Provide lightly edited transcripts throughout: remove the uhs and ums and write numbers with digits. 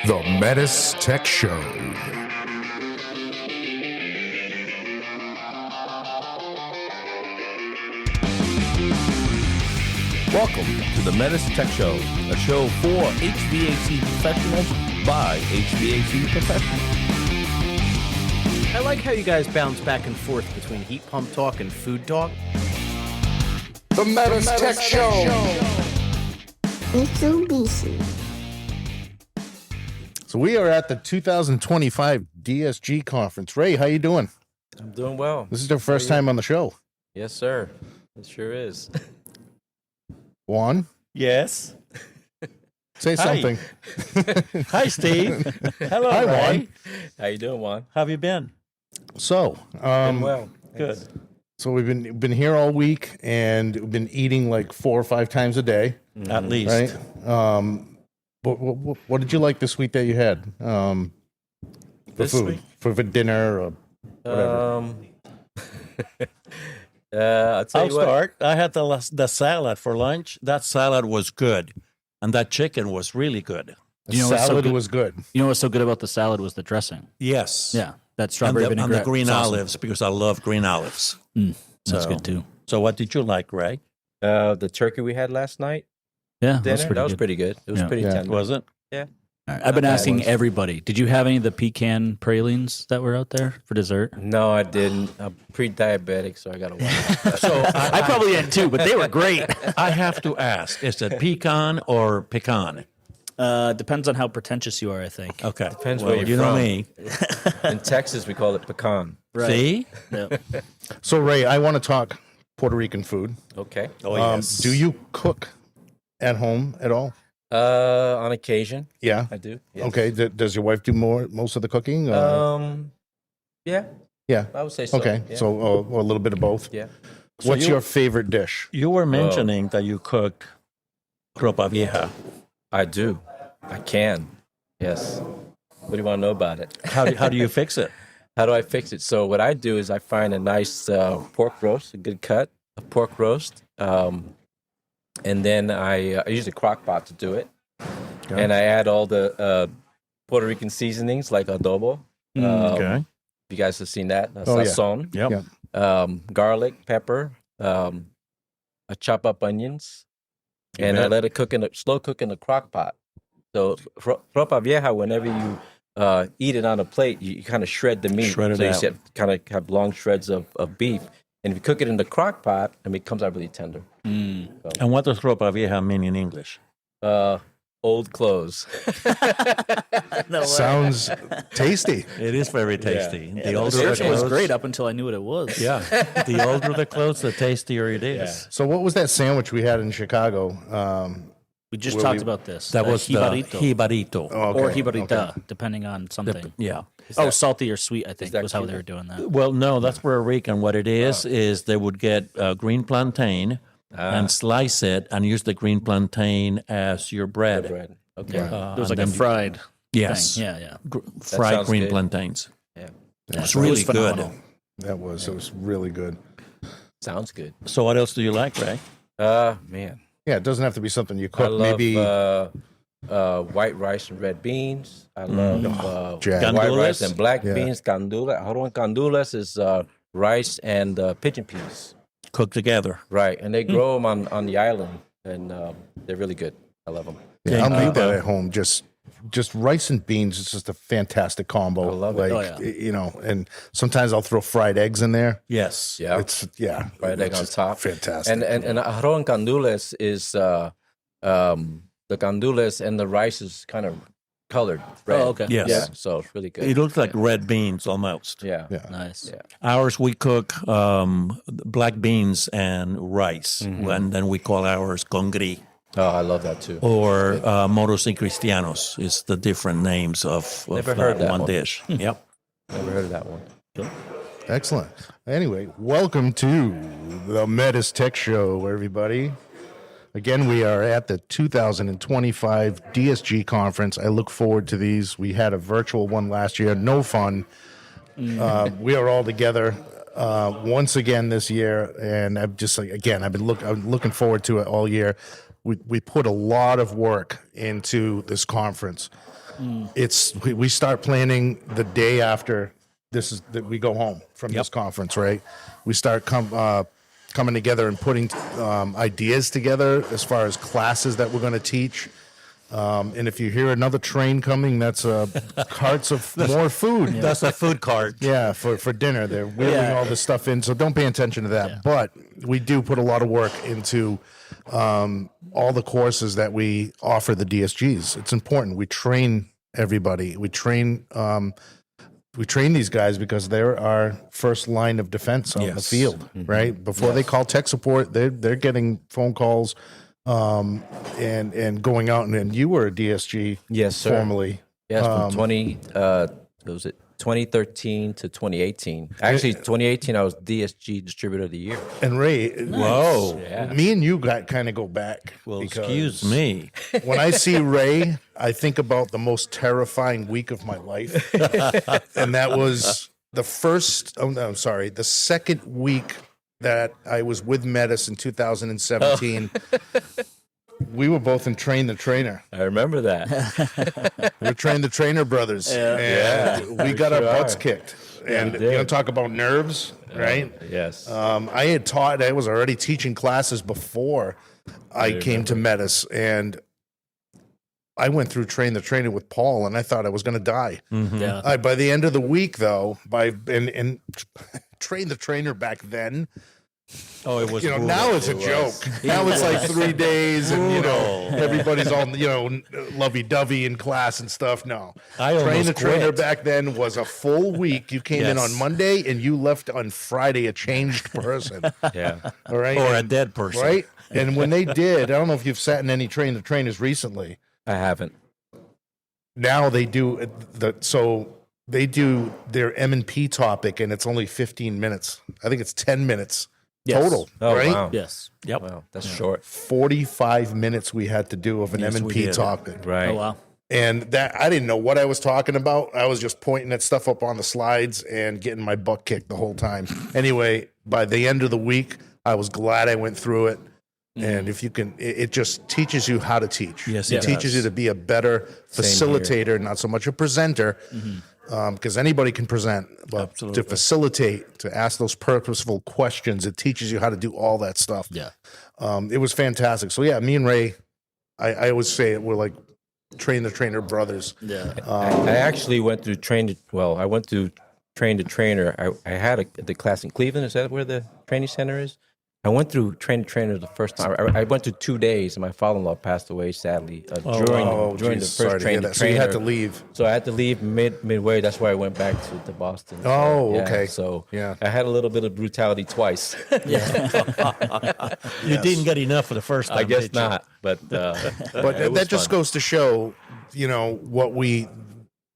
The Metis Tech Show. Welcome to the Metis Tech Show, a show for HVAC professionals by HVAC professionals. I like how you guys bounce back and forth between heat pump talk and food talk. The Metis Tech Show. Mitsubishi. So we are at the 2025 DSG conference. Ray, how you doing? I'm doing well. This is your first time on the show. Yes, sir. It sure is. Juan, Yes. say Hi. something. Hi, Steve. Hello, Hi, Ray. Juan. How you doing, Juan? How have you been? So, Doing well. Good. so we've been here all week, and we've been eating like 4 or 5 times a day, At least. right? What did you like this week that you had for This food, week? for dinner or whatever? I'll tell I'll you what. start. I had the salad for lunch. That salad was good. And that chicken was really good. The You know what's so salad good? was good. You know what's so good about the salad was the dressing. Yes. Yeah, that And strawberry the, vinaigrette. and the green was awesome. olives, because I love green olives. That's So- good too. So what did you like, Ray? The turkey we had last night, Yeah, dinner, that's that was good. pretty good. It was Yeah. pretty Yeah. tender. Was it? All right, I've been Not bad. asking everybody. Did you have any of the pecan pralines that were out there for dessert? No, I didn't. I'm pre-diabetic, so I got to watch. So I probably did too, but they were great. I have to ask, is it pecan or pecan? Depends on how pretentious you are, I think. Okay. Depends well, where you're you know from. me. In Texas, we call it pecan. See? Yeah. So, Ray, I want to talk Puerto Rican food. Okay. Oh, Do you cook at home at all? On occasion, Yeah. I do. Yes. Okay. Does your wife do most of the cooking? Yeah, Yeah. I would say so. Okay. Yeah. So a little bit of both. Yeah. What's you- your favorite dish? You were mentioning that you cook ropa vieja. I do. I can. Yes. What do you want to know about it? How do you fix it? How do I fix it? So what I do is I find a nice pork roast, a good cut of pork roast, and then I use a crock pot to do it, and I add all the Puerto Rican seasonings like adobo. Okay. If you guys have seen that, Oh, yeah. sazon, Yep. Yeah. garlic, pepper. I chop up onions, and I bet. let it cook slow cook in the crock pot. So ropa vieja, whenever you eat it on a plate, you kind of shred the meat. Shred it so out. you kind of have long shreds of beef. And if you cook it in the crock pot, it comes out really tender. And what does ropa vieja mean in English? Old clothes. Sounds tasty. It is very tasty. The The older the description was clothes, great up until I knew what it was. Yeah. The older the clothes, the tastier it is. So what was that sandwich we had in Chicago? We just Where talked we- about this. That was jibarito. the jibarito. Oh, okay, Or jibarita, okay. depending on something. Yeah. Salty or sweet, I think, that was how they Cuban? were doing that. Well, no, that's Puerto Rican. What it is they would get green plantain and slice it and use the green plantain as your bread. Bread. Okay. It was like and a then- fried Yes. thing. Yeah, yeah. Fried sounds green good. plantains. Yeah. It's It really was good. phenomenal. It was really good. Sounds good. So what else do you like, Ray? Man. Yeah, it doesn't have to be something you I cook. love Maybe white rice and red beans. I love Jack. white Gandules? rice and black Yeah. beans. Gandules is rice and pigeon peas. Cook together. Right, and they grow them on the island, and they're really good. I love them. yeah, I'll make that uh, at home. Just rice and beans is just a fantastic combo. I love it. Like Oh, yeah. you know, and sometimes I'll throw fried eggs in there. Yes. Yeah, It's fried egg it's on just top. Fantastic. And arroz and gandules is the gandules and the rice is kind of colored red. Oh, okay. Yes. Yeah, so it's really good. It looks like red beans almost. Yeah. yeah. Nice. Yeah. Ours, we cook black beans and rice, and then we call ours congri. Oh, I love that too. Or moros y cristianos is the different names of Never heard that one one. dish. Yep. Never heard of that one. Excellent. Anyway, welcome to the Metis Tech Show, everybody. Again, we are at the 2025 DSG conference. I look forward to these. We had a virtual one last year. No fun. We are all together once again this year, and I'm just like, again, I'm looking forward to it all year. we put a lot of work into this conference. We start planning the day after that we go home from this conference, right? We start coming together and putting ideas together as far as classes that we're going to teach. And if you hear another train coming, that's carts of more food. That's a food cart. Yeah, for dinner. They're wheeling all this stuff in, so don't pay attention to that. Yeah. But we do put a lot of work into all the courses that we offer the DSGs. It's important. We train everybody. We train these guys because they're our first line of defense on the field, right? Before they call tech support, they're getting phone calls and going out. And you were a DSG, Yes, sir. formerly. Yes, from 2013 to 2018. Actually, 2018 I was DSG Distributor of the Year. And Ray, Whoa. me and you kind of go back. Well, because excuse me. When I see Ray, I think about the most terrifying week of my life, and that was the second week that I was with Metis in 2017. We were both in Train the Trainer. I remember that. We're Train the Trainer brothers, and we got our butts kicked. And we you know, did. talk about nerves, right? Yes. I was already teaching classes before I came to Metis, and I went through Train the Trainer with Paul, and I thought I was going to die. Yeah. By the end of the week, though, and Train the Trainer back then, Oh, it was. you know, brutal. now it's a joke. Now it's like 3 days, and you know, everybody's all lovey-dovey in class and stuff. No, I Train almost the Trainer quit. back then was a full week. You came in Yes. on Monday, and you left on Friday a changed person. Yeah. All right, Or a And- dead person. right? And when they did, I don't know if you've sat in any Train the Trainers recently. I haven't. Now they do they do their M&P topic, and it's only 15 minutes. I think it's 10 minutes total, Oh, right? wow. Yes. Yep. Wow, that's short. 45 minutes we had to do of an Yes, we M&P did. topic. Right. Oh wow. And that I didn't know what I was talking about. I was just pointing at stuff up on the slides and getting my butt kicked the whole time. Anyway, by the end of the week, I was glad I went through it. And if you can, it just teaches you how to teach. Yes, it it teaches does. you to be a better facilitator, not so much a presenter, because anybody can present. But Absolutely. to facilitate, to ask those purposeful questions, it teaches you how to do all that stuff. Yeah. It was fantastic. So yeah, me and Ray, I always say we're like Train the Trainer brothers. Yeah. I actually went through I went through Train the Trainer. I had the class in Cleveland. Is that where the training center is? I went through Train the Trainer the first time. I went through 2 days, and my father-in-law passed away, sadly, during the geez, sorry first to hear Train the that. So you had to Trainer. leave. So I had to leave midway. That's why I went back to Boston. So, Oh, yeah, okay. So Yeah. I had a little bit of brutality twice. You didn't get enough for the first time. I guess did you? not, but But it was that just fun. goes to show, you know,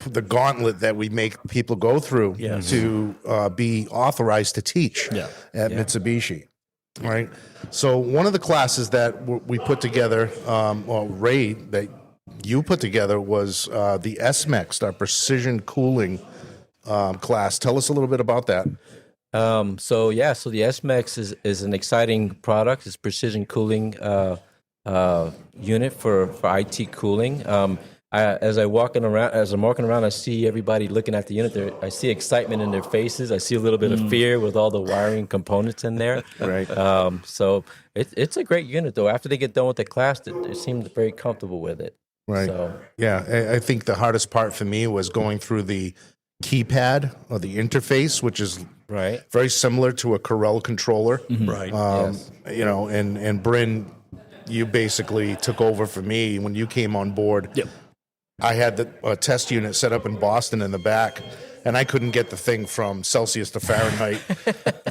the gauntlet that we make people go through Yes. to be authorized to teach Yeah. at Mitsubishi, right? So one of the classes that we put together, Ray, that you put together was the s-MEXT, our precision cooling class. Tell us a little bit about that. So the s-MEXT is an exciting product. It's precision cooling unit for IT cooling. As I'm walking around, I see everybody looking at the unit. I see excitement in their faces. I see a little bit of fear with all the wiring components in there. Right. So it's a great unit, though. After they get done with the class, they seem very comfortable with it. Right. So, Yeah, I think the hardest part for me was going through the keypad or the interface, which is right. very similar to a Corel controller. Right. Yes. You know, and Bryn, you basically took over for me when you came on board. Yep. I had the test unit set up in Boston in the back, and I couldn't get the thing from Celsius to Fahrenheit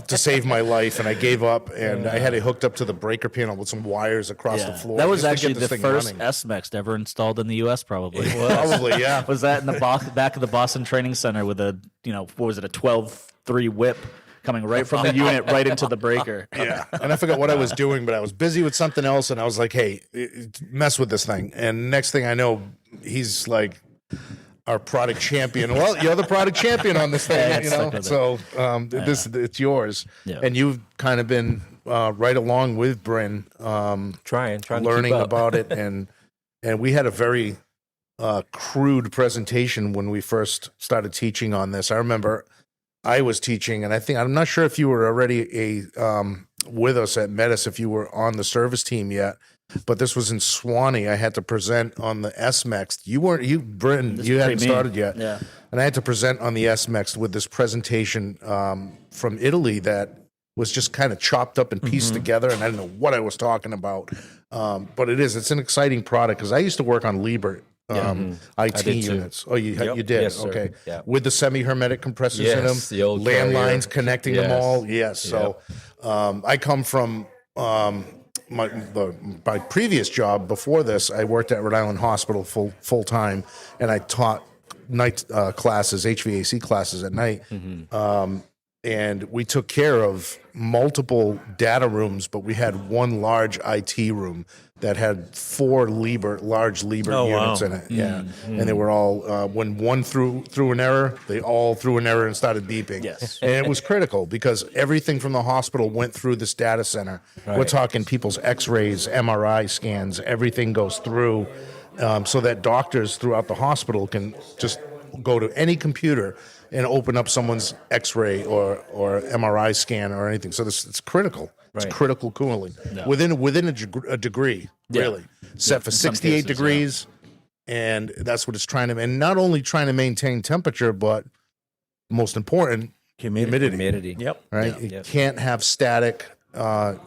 to save my life, and I gave up, and I had it hooked up to the breaker panel with some wires across the floor. That was just to actually get this the thing first running. s-MEXT ever installed in the U.S. Probably. Probably, yeah. Was that in the back of the Boston Training Center with a, what was it, a 12-3 whip coming right from the unit right into the breaker. Yeah. And I forgot what I was doing, but I was busy with something else, and I was like, hey, mess with this thing. And next thing I know, he's like our product champion. Well, you're the product champion on this thing, Yeah, you know? stuck with So it's yours. Yeah. And you've kind of been right along with Bryn, Trying to learning keep up. about it, and we had a very crude presentation when we first started teaching on this. I remember I was teaching, and I'm not sure if you were already with us at Metis, if you were on the service team yet, but this was in Swanee. I had to present on the s-MEXT. Bryn, you hadn't started yet. Yeah. And I had to present on the s-MEXT with this presentation from Italy that was just kind of chopped up and pieced together, and I didn't know what I was talking about. But it's an exciting product, because I used to work on Liebert IT did too. units. Oh, you Yep. did? Yes, sir. Okay. Yeah. With the semi-hermetic compressors in them, Yes, the old landlines carrier. connecting them Yes. all. Yes. So I come from my previous job before this. I worked at Rhode Island Hospital full time, and I taught night classes, HVAC classes at night. And we took care of multiple data rooms, but we had one large IT room that had 4 large Liebert units in it. Yeah, and they were all when one threw an error, they all threw an error and started beeping. Yes. And it was critical, because everything from the hospital went through this data center. We're talking people's X-rays, MRI scans, everything goes through, so that doctors throughout the hospital can just go to any computer and open up someone's X-ray or MRI scan or anything. So it's critical. It's critical cooling within a degree, really. Set for 68 degrees, and that's what it's trying to. And not only trying to maintain temperature, but most important, humidity. Yep. Right. You can't have static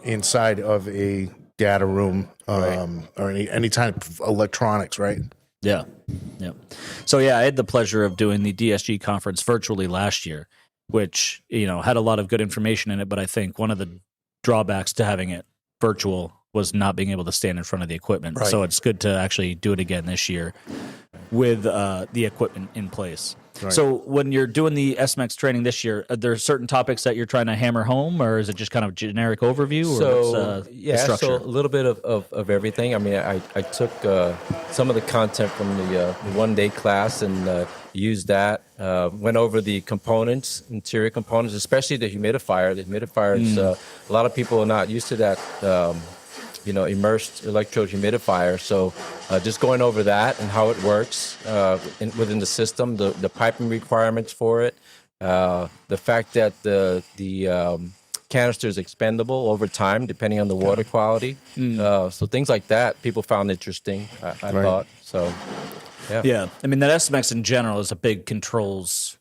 inside of a data room or any type of electronics. Right. Yeah. Yeah. So I had the pleasure of doing the DSG conference virtually last year, which, had a lot of good information in it, but I think one of the drawbacks to having it virtual was not being able to stand in front of the equipment. Right. So it's good to actually do it again this year with the equipment in place. Right. So when you're doing the s-MEXT training this year, are there certain topics that you're trying to hammer home, or is it just kind of generic overview? Or So the structure? so a little bit of everything. I mean, I took some of the content from the one-day class and used that. Went over the components, interior components, especially the humidifier. The humidifier is a lot of people are not used to that. Immersed electrode humidifier. So just going over that and how it works within the system, the piping requirements for it, the fact that the canister is expendable over time depending on the water quality. So things like that people found interesting, I thought. So, Yeah. I mean, that s-MEXT in general is a big controls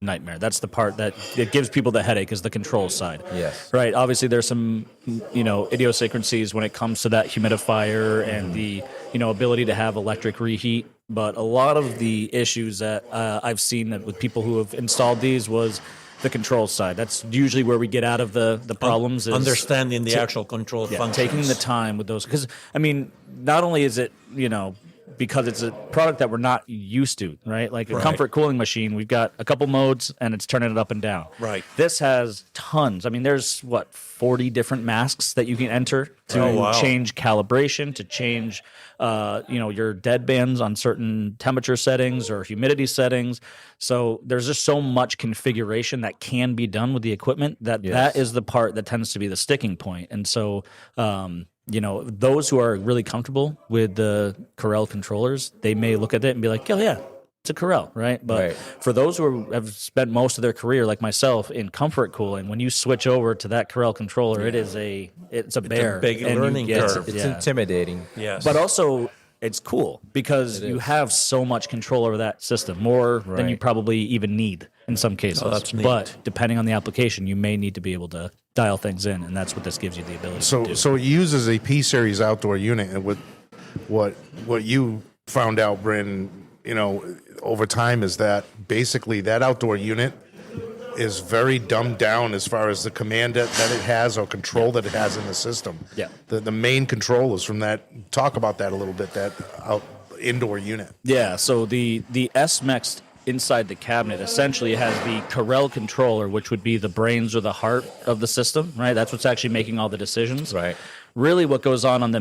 nightmare. That's the part that it gives people the headache, is the control side. Yes. Right. Obviously, there's some, idiosyncrasies when it comes to that humidifier and the, ability to have electric reheat. But a lot of the issues that I've seen that with people who have installed these was the control side. That's usually where we get out of the problems. Is Understanding the actual control functions. taking the time with those. Because, I mean, not only is it, because it's a product that we're not used to, right? Like a comfort cooling machine, we've got a couple modes and it's turning it up and down. Right. This has tons. I mean, there's 40 different masks that you can enter to change calibration, to change, your dead bands on certain temperature settings or humidity settings. So there's just so much configuration that can be done with the equipment that is the part that tends to be the sticking point. And so, those who are really comfortable with the Corel controllers, they may look at it and be like, oh, yeah, it's a Corel, right? But for those who have spent most of their career, like myself, in comfort cooling, when you switch over to that Corel controller, it's a bear. big And learning curve. It's intimidating. Yes. But also, it's cool because you have so much control over that system, more than you probably even need in some cases. that's neat. But depending on the application, you may need to be able to dial things in, and that's what this gives you the ability to do. So it uses a P-series outdoor unit, and with what you found out, Bryn, over time, is that basically that outdoor unit is very dumbed down as far as the command that it has or control that it has in the system. Yeah. The main control is from that. Talk about that a little bit. That indoor unit. Yeah, so the s-MEXT inside the cabinet essentially has the Corel controller, which would be the brains or the heart of the system, right? That's what's actually making all the decisions. Right. Really what goes on the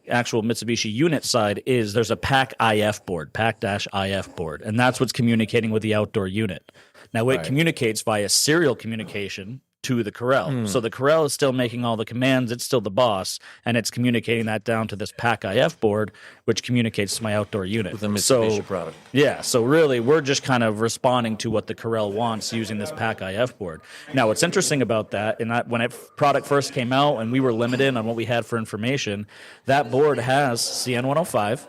actual Mitsubishi unit side is there's a PAC-IF board, PAC-IF board, and that's what's communicating with the outdoor unit. Now, it communicates via serial communication to the Corel. So the Corel is still making all the commands. It's still the boss, and it's communicating that down to this PAC-IF board, which communicates to my outdoor unit. With a Mitsubishi product. Yeah, so really, we're just kind of responding to what the Corel wants using this PAC-IF board. Now, what's interesting about that, and that when it product first came out and we were limited on what we had for information, that board has CN105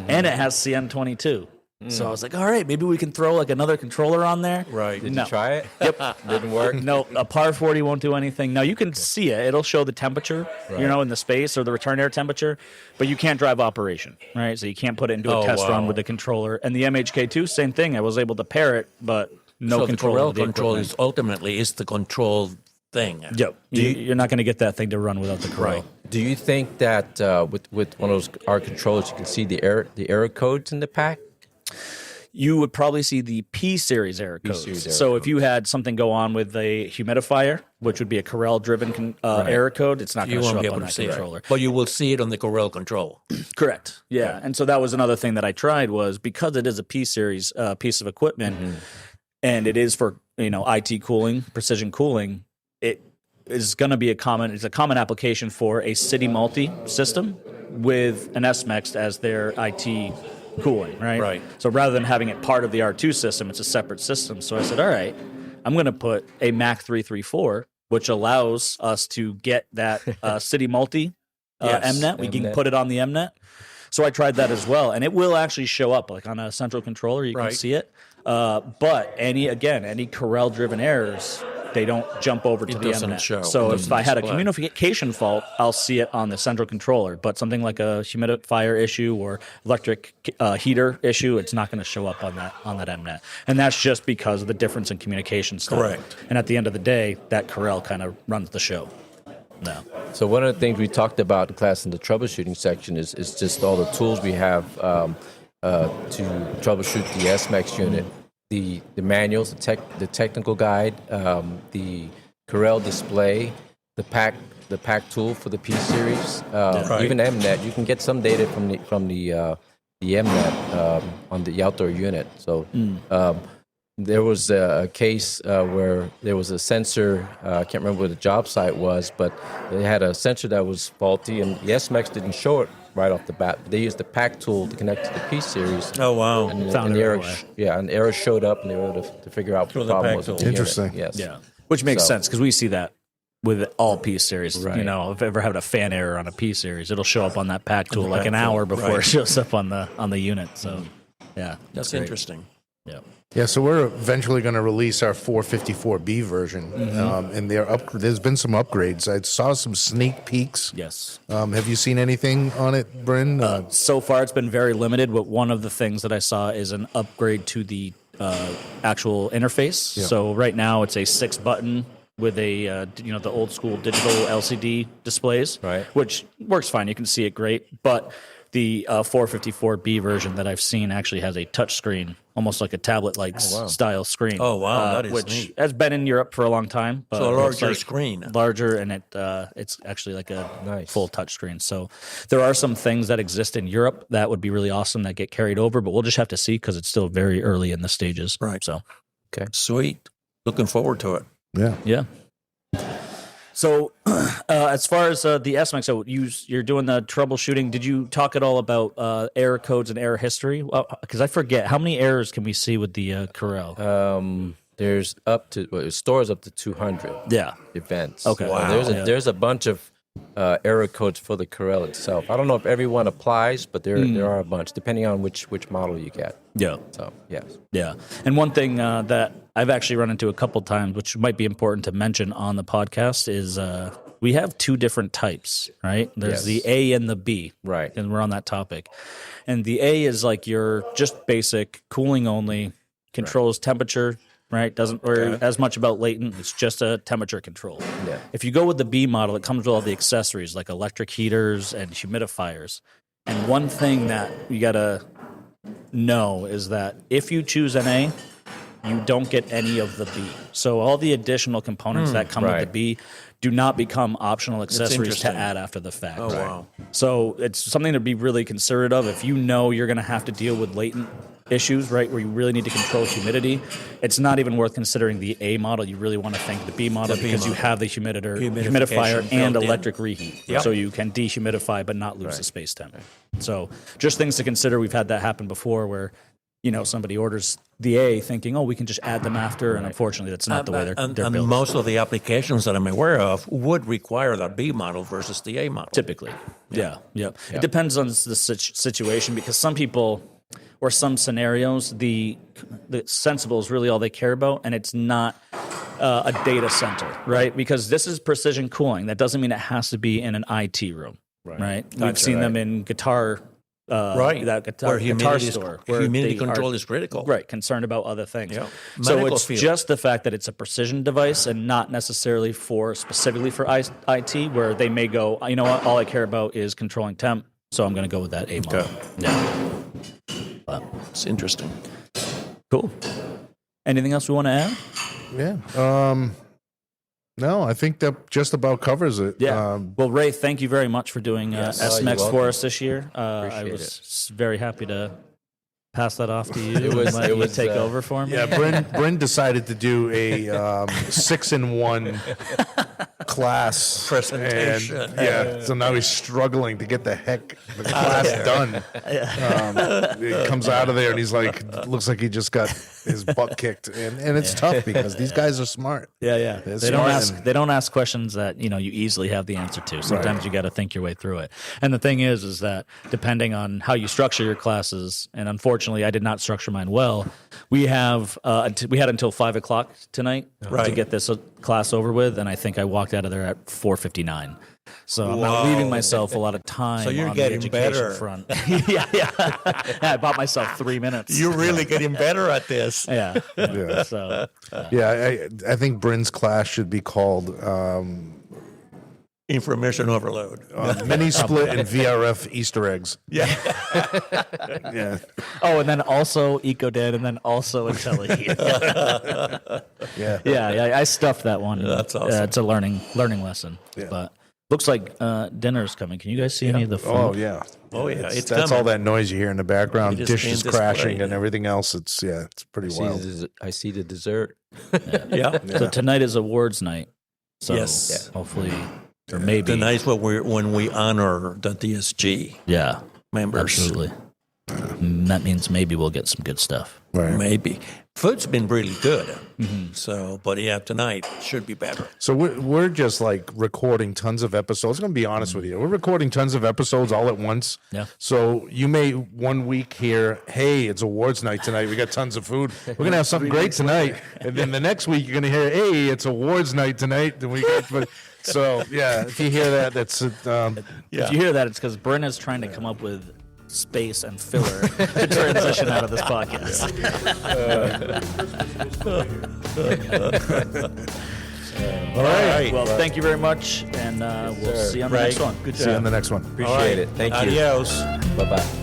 and it has CN22. So I was like, all right, maybe we can throw like another controller on there. Right. Did you try it? Yep. Didn't work? No, a par 40 won't do anything. Now, you can see it. It'll show the temperature, in the space or the return air temperature, but you can't drive operation, right? So you can't put it into a test run with the controller. And the MHK2, same thing. I was able to pair it, but no control. The over Corel the control equipment. is ultimately the control thing. Yep. You're not going to get that thing to run without the Corel. Right. Do you think that with one of those R controllers, you can see the error codes in the pack? You would probably see the P series error codes. P-series error So if you had something go on with a humidifier, which would be a Corel-driven error code, it's not You going to won't show be up able on to that see controller. it. But you will see it on the Corel control. Correct. Yeah. And so that was another thing that I tried was because it is a P series piece of equipment, and it is for IT cooling, precision cooling. It is going to be a common application for a city multi system with an s-MEXT as their IT cooling, right? Right. So rather than having it part of the R2 system, it's a separate system. So I said, all right, I'm going to put a MAC 334, which allows us to get that city multi MNet. We can put it on the MNet. So I tried that as well, and it will actually show up like on a central controller. You can see it. But any Corel-driven errors, they don't jump over to the doesn't MNet. show. So It if doesn't I had a display. communication fault, I'll see it on the central controller. But something like a humidifier issue or electric heater issue, it's not going to show up on that MNet. And that's just because of the difference in communication style. Correct. And at the end of the day, that Corel kind of runs the show. No. So one of the things we talked about in class in the troubleshooting section is just all the tools we have to troubleshoot the s-MEXT unit. The manuals, the technical guide, the Corel display, the pack tool for the P series, even MNet. You can get some data from the MNet on the outdoor unit. So there was a case where there was a sensor. I can't remember what the job site was, but they had a sensor that was faulty, and the s-MEXT didn't show it right off the bat. They used the pack tool to connect to the P series. Oh, wow. And Found the it error, right away. and the error showed up, and they were able to figure out what Through the the problem pack was. with tool. the unit. Interesting. Yes. Yeah. Which makes So- sense because we see that with all P series. Right. If ever having a fan error on a P series, it'll show up on that pack tool like an hour before it shows up on the unit. So, yeah, That's interesting. yeah. Yeah, so we're eventually going to release our 454B version, and there's been some upgrades. I saw some sneak peeks. Yes. Have you seen anything on it, Bryn? So far, it's been very limited. But one of the things that I saw is an upgrade to the actual interface. Yeah. So right now, it's a 6-button with a the old school digital LCD displays, Right. which works fine. You can see it great, but the 454B version that I've seen actually has a touch screen, almost like a tablet-like style screen. Oh, wow, that is which neat. has been in Europe for a long time. But So a it's larger screen. larger, and it's actually like a Nice. full touch screen. So there are some things that exist in Europe that would be really awesome that get carried over, but we'll just have to see because it's still very early in the stages. Right. So Sweet. Looking forward to it. Yeah. yeah. So, as far as the s-MEXT, so you're doing the troubleshooting. Did you talk at all about error codes and error history? Because I forget, how many errors can we see with the Corel? There's it stores up to 200 Yeah. events. Okay. So Wow. there's a bunch of error codes for the Corel itself. I don't know if everyone applies, but there are a bunch, depending on which model you get. Yeah. So yes. Yeah. And one thing that I've actually run into a couple times, which might be important to mention on the podcast, is we have 2 different types, right? There's Yes. the A and the B. Right. And we're on that topic. And the A is like your just basic cooling only, controls temperature, right? Doesn't worry as much about latent. It's just a temperature control. Yeah. If you go with the B model, it comes with all the accessories like electric heaters and humidifiers. And one thing that you got to know is that if you choose an A, you don't get any of the B. So all the additional components that come with right. the B do not become optional accessories to interesting. add after the fact. Oh, wow. So it's something to be really considerate of. If you know you're going to have to deal with latent issues, right, where you really need to control humidity, it's not even worth considering the A model. You really want to think the B model because you have the humidifier and built in. electric reheat. Yep. So you can dehumidify but not lose the space temp. So just things to consider. We've had that happen before where, somebody orders the A thinking, we can just add them after, and unfortunately that's not the way they're and built. most of the applications that I'm aware of would require the B model versus the A model. Typically. Yeah. It depends on the situation because some people or some scenarios, the sensible is really all they care about, and it's not a data center, right? Because this is precision cooling. That doesn't mean it has to be in an IT room, right? We've seen them in guitar that guitar store where humidity they control are, is critical. right, concerned about other things. Yeah. So Medical it's field. just the fact that it's a precision device and not necessarily specifically for IT, where they may go, you know what, all I care about is controlling temp, so I'm going to go with that A model. Yeah. It's interesting. Cool. Anything else we want to add? Yeah. No, I think that just about covers it. Yeah. Well, Ray, thank you very much for doing s-MEXT you're for welcome. us this year. I Appreciate was very happy to pass that off to you. It was- and let it you was, take over for me. Yeah, Bryn decided to do a 6-in-1 class Presentation. And, so now he's struggling to get the class done. He comes out of there and he's like, looks like he just got his butt kicked, and it's tough because these guys are smart. Yeah. They're They smart don't ask. and- They don't ask questions that you easily have the answer to. Sometimes you got to think your way through it. And the thing is that depending on how you structure your classes, and unfortunately, I did not structure mine well. We had until 5:00 tonight to get this class over with, and I think I walked out of there at 4:59. So I'm not leaving myself a lot of time. So you're on getting the education better. front. yeah. I bought myself 3 minutes. You're really getting better at this. Yeah. Yeah. So Yeah, I think Bryn's class should be called Information overload. Mini Split and VRF Easter eggs. Yeah. Yeah. Oh, and then also EcoDan, and then also IntelliHeat. Yeah. yeah, I stuffed that one. That's awesome. It's a learning lesson. Yeah. But looks like dinner's coming. Can you guys see any of the food? Oh, yeah. Oh, yeah. It's That's coming. all that noise you hear in the background, It is dishes being crashing displayed. and everything else. It's pretty wild. I see the dessert. Yeah. So tonight is awards night. So Yes. hopefully, or maybe. The night when we honor the DSG Yeah, members. absolutely. And that means maybe we'll get some good stuff. Right. Maybe. Food's been really good. So, but yeah, tonight should be better. So we're just like recording tons of episodes. I'm going to be honest with you. We're recording tons of episodes all at once. Yeah. So you may one week hear, hey, it's awards night tonight. We got tons of food. We're going to have something great tonight. And then the next week you're going to hear, hey, it's awards night tonight. Then we got, so yeah, if you hear that, that's If you hear that, it's because Bryn is trying to come up with space and filler to transition out of this podcast. all right. Well, thank you very much, and we'll see you on the next one. See you on the next one. Appreciate it. Thank you. Adios. Bye bye.